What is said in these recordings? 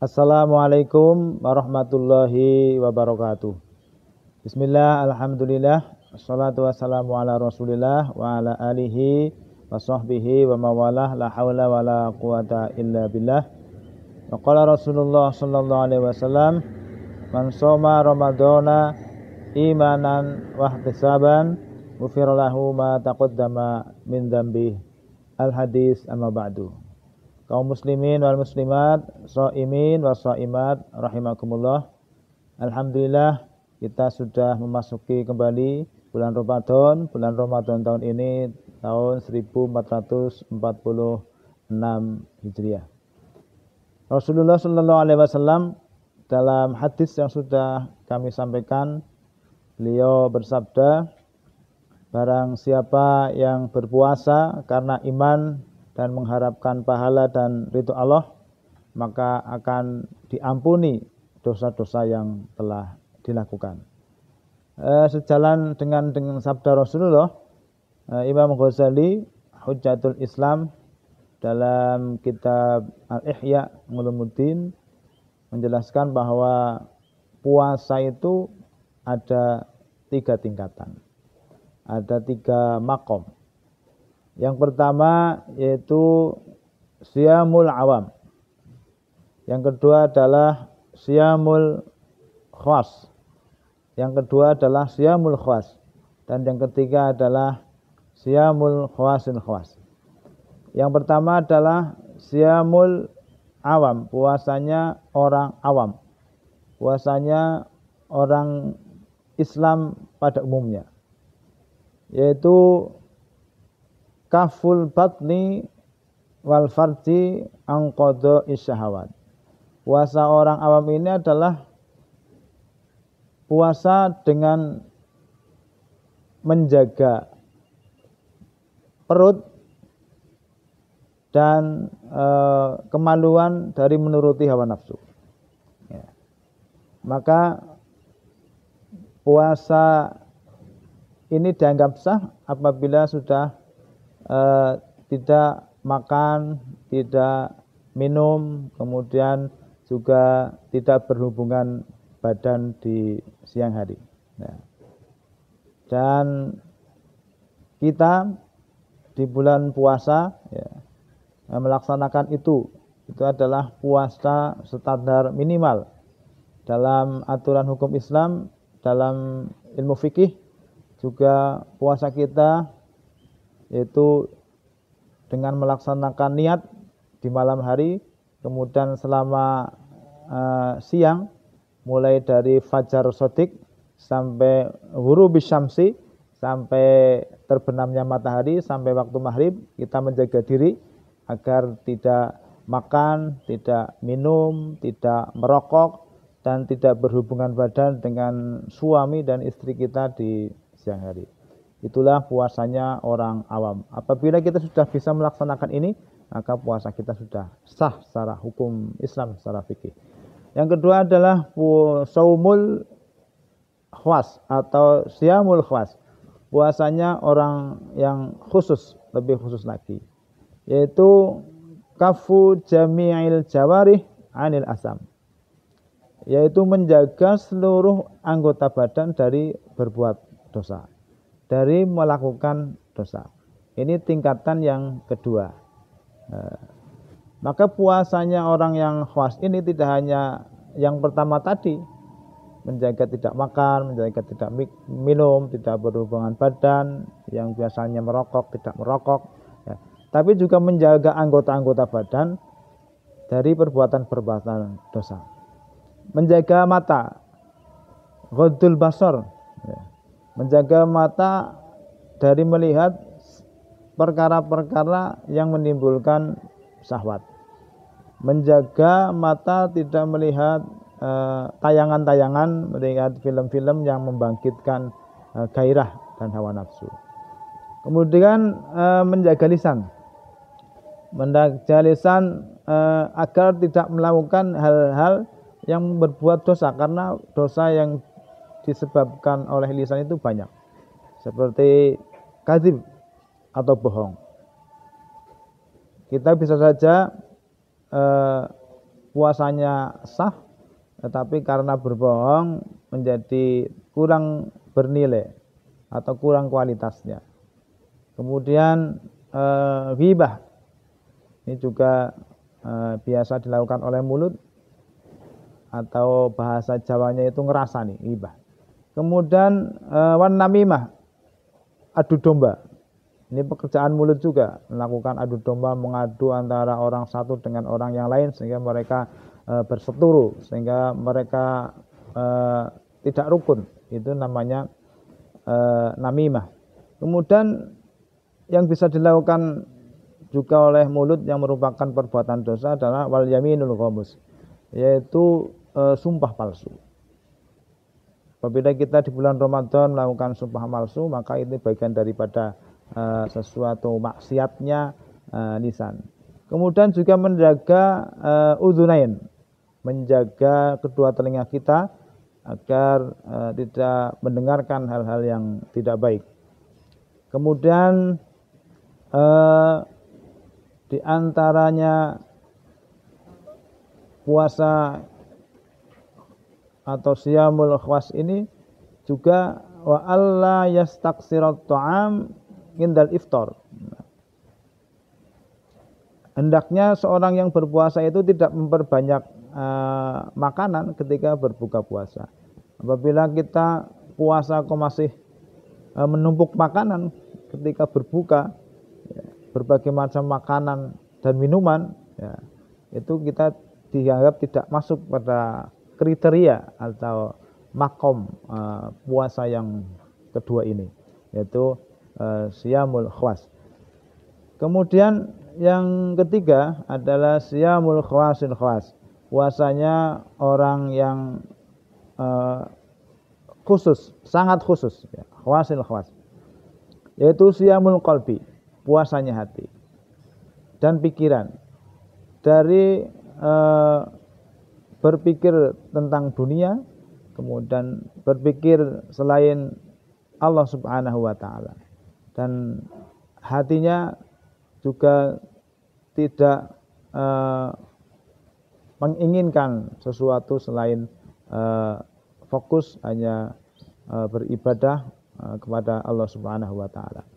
Assalamualaikum warahmatullahi wabarakatuh. Bismillah, alhamdulillah, wassalatu wassalamu ala rasulillah wa ala alihi wa sahbihi wa mawalah, la hawla wa la quwata illa billah. Wa qala Rasulullah sallallahu alaihi wasallam, man shoma ramadhana imanan wa ihtisaban ghufira lahu ma taqaddama min dzambi. Al hadis amma ba'du. Kaum muslimin wal muslimat, shaimin wa shaimat rahimakumullah. Alhamdulillah kita sudah memasuki kembali bulan Ramadan. Bulan Ramadan tahun ini tahun 1446 Hijriah. Rasulullah sallallahu alaihi wasallam dalam hadis yang sudah kami sampaikan, beliau bersabda, barang siapa yang berpuasa karena iman dan mengharapkan pahala dan ridho Allah, maka akan diampuni dosa-dosa yang telah dilakukan. Sejalan dengan sabda Rasulullah, Imam Ghazali Hujjatul Islam dalam kitab Al-Ihya Ulumuddin menjelaskan bahwa puasa itu ada 3 tingkatan, ada 3 makom. Yang pertama yaitu siyamul awam. Yang kedua adalah siyamul khas. Yang kedua adalah siyamul khas. Dan yang ketiga adalah siyamul khawasil khas. Yang pertama adalah siyamul awam, puasanya orang awam. Puasanya orang Islam pada umumnya. Yaitu kaful batni wal farji an qada'i syahawat. Puasa orang awam ini adalah puasa dengan menjaga perut dan kemaluan dari menuruti hawa nafsu. Ya. Maka puasa ini dianggap sah apabila sudah tidak makan, tidak minum, kemudian juga tidak berhubungan badan di siang hari. Nah, dan kita di bulan puasa ya, melaksanakan itu adalah puasa standar minimal dalam aturan hukum Islam, dalam ilmu fikih. Juga puasa kita yaitu dengan melaksanakan niat di malam hari, kemudian selama siang, mulai dari fajar shadiq sampai ghurubis syamsi, sampai terbenamnya matahari, sampai waktu maghrib, kita menjaga diri agar tidak makan, tidak minum, tidak merokok, dan tidak berhubungan badan dengan suami dan istri kita di siang hari. Itulah puasanya orang awam. Apabila kita sudah bisa melaksanakan ini, maka puasa kita sudah sah secara hukum Islam, secara fikih. Yang kedua adalah saumul khas atau siyamul khas. Puasanya orang yang khusus, lebih khusus lagi. Yaitu kafu jami'il jawarih anil asam. Yaitu menjaga seluruh anggota badan dari berbuat dosa, dari melakukan dosa. Ini tingkatan yang kedua. Maka puasanya orang yang khas ini tidak hanya yang pertama tadi, menjaga tidak makan, menjaga tidak minum, tidak berhubungan badan, yang biasanya merokok tidak merokok, ya. Tapi juga menjaga anggota-anggota badan dari perbuatan-perbuatan dosa. Menjaga mata, ghaddul basar, ya. Menjaga mata dari melihat perkara-perkara yang menimbulkan syahwat. Menjaga mata tidak melihat tayangan-tayangan, melihat film-film yang membangkitkan gairah dan hawa nafsu. Kemudian menjaga lisan. Menjaga lisan agar tidak melakukan hal-hal yang berbuat dosa, karena dosa yang disebabkan oleh lisan itu banyak. Seperti kadzib atau bohong. Kita bisa saja puasanya sah, tetapi karena berbohong menjadi kurang bernilai atau kurang kualitasnya. Kemudian ghibah ini juga biasa dilakukan oleh mulut, atau bahasa Jawanya itu ngerasani, ghibah. Kemudian wan namimah, adu domba. Ini pekerjaan mulut juga, melakukan adu domba, mengadu antara orang satu dengan orang yang lain sehingga mereka berseteru, sehingga mereka tidak rukun. Itu namanya namimah. Kemudian yang bisa dilakukan juga oleh mulut yang merupakan perbuatan dosa adalah wal yaminul ghamus, yaitu sumpah palsu. Apabila kita di bulan Ramadan melakukan sumpah palsu, maka ini bagian daripada sesuatu maksiatnya lisan. Kemudian juga menjaga udhunain, menjaga kedua telinga kita agar tidak mendengarkan hal-hal yang tidak baik. Kemudian di antaranya puasa atau siyamul khwas ini juga wa alla yastaksirat ta'am indal iftar. Hendaknya seorang yang berpuasa itu tidak memperbanyak makanan ketika berbuka puasa. Apabila kita puasa kok masih menumpuk makanan ketika berbuka, ya, berbagai macam makanan dan minuman, ya, itu kita dianggap tidak masuk pada kriteria atau makom puasa yang kedua ini, yaitu siyamul khwas. Kemudian yang ketiga adalah siyamul khwasil khwas, puasanya orang yang khusus, sangat khusus, ya, khwasil khwas, yaitu siyamul qalbi, puasanya hati dan pikiran dari berpikir tentang dunia, kemudian berpikir selain Allah Subhanahu wa ta'ala, dan hatinya juga tidak menginginkan sesuatu selain fokus hanya beribadah kepada Allah Subhanahu wa ta'ala.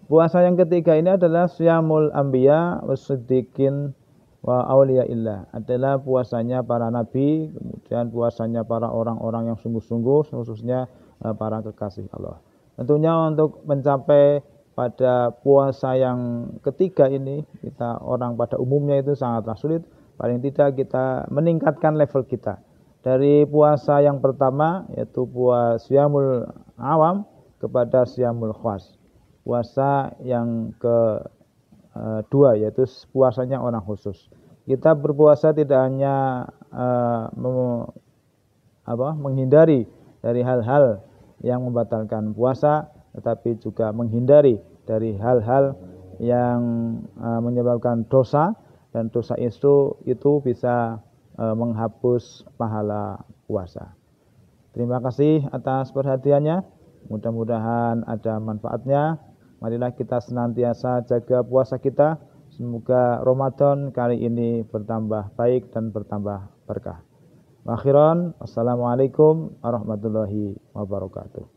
Puasa yang ketiga ini adalah siyamul anbiya was-siddiqin wa auliyaillah, adalah puasanya para nabi, kemudian puasanya para orang-orang yang sungguh-sungguh, khususnya para kekasih Allah. Tentunya untuk mencapai pada puasa yang ketiga ini, kita orang pada umumnya itu sangatlah sulit. Paling tidak kita meningkatkan level kita dari puasa yang pertama, yaitu puasa siyamul awam, kepada siyamul khwas, puasa yang kedua, yaitu puasanya orang khusus. Kita berpuasa tidak hanya menghindari dari hal-hal yang membatalkan puasa, tetapi juga menghindari dari hal-hal yang menyebabkan dosa, dan dosa itu bisa menghapus pahala puasa. Terima kasih atas perhatiannya, mudah-mudahan ada manfaatnya. Marilah kita senantiasa jaga puasa kita, semoga Ramadan kali ini bertambah baik dan bertambah berkah. Akhiran, wassalamualaikum warahmatullahi wabarakatuh.